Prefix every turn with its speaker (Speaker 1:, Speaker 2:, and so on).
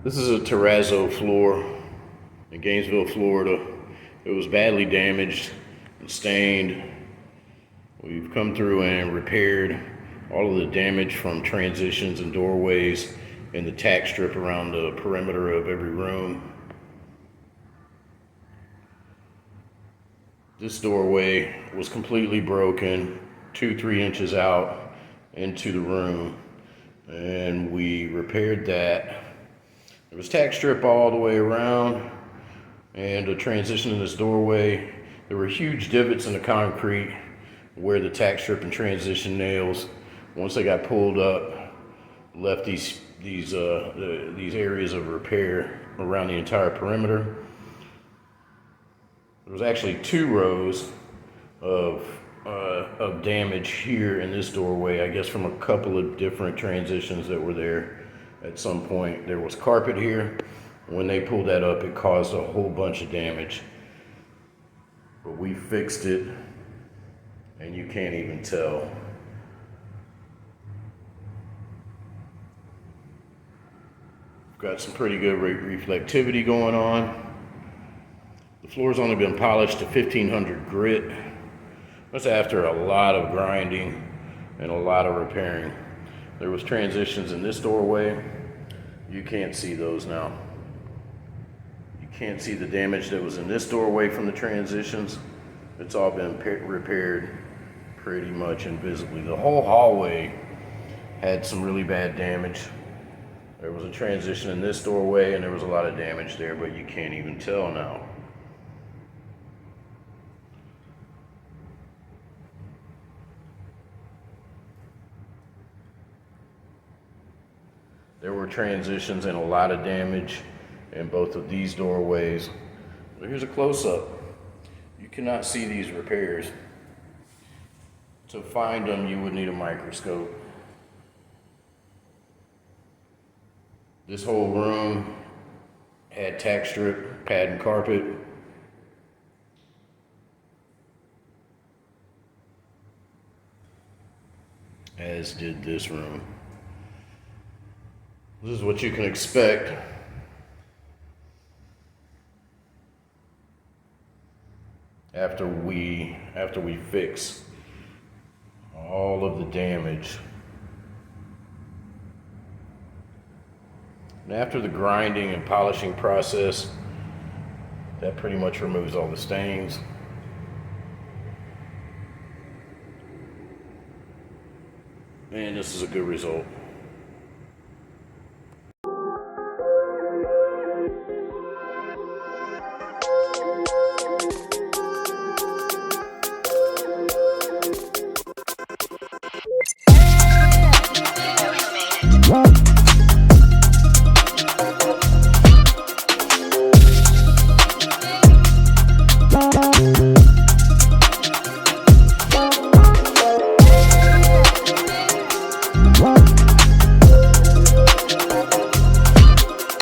Speaker 1: This is a terrazzo floor in Gainesville, Florida. It was badly damaged and stained. We've come through and repaired all of the damage from transitions and doorways and the tack strip around the perimeter of every room. This doorway was completely broken, 2-3 inches out into the room, and we repaired that. There was tack strip all the way around and a transition in this doorway. There were huge divots in the concrete where the tack strip and transition nails, once they got pulled up, left these areas of repair around the entire perimeter. There was actually 2 rows of damage here in this doorway, I guess from a couple of different transitions that were there at some point. There was carpet here. When they pulled that up, it caused a whole bunch of damage. But we fixed it, and you can't even tell. Got some pretty good reflectivity going on. The floor's only been polished to 1500 grit. That's after a lot of grinding and a lot of repairing. There was transitions in this doorway. You can't see those now. You can't see the damage that was in this doorway from the transitions. It's all been repaired pretty much invisibly. The whole hallway had some really bad damage. There was a transition in this doorway and there was a lot of damage there, but you can't even tell now. There were transitions and a lot of damage in both of these doorways. But here's a close-up. You cannot see these repairs. To find them, you would need a microscope. This whole room had tack strip, pad and carpet. As did this room. This is what you can expect after we fix all of the damage. And after the grinding and polishing process, that pretty much removes all the stains. And this is a good result.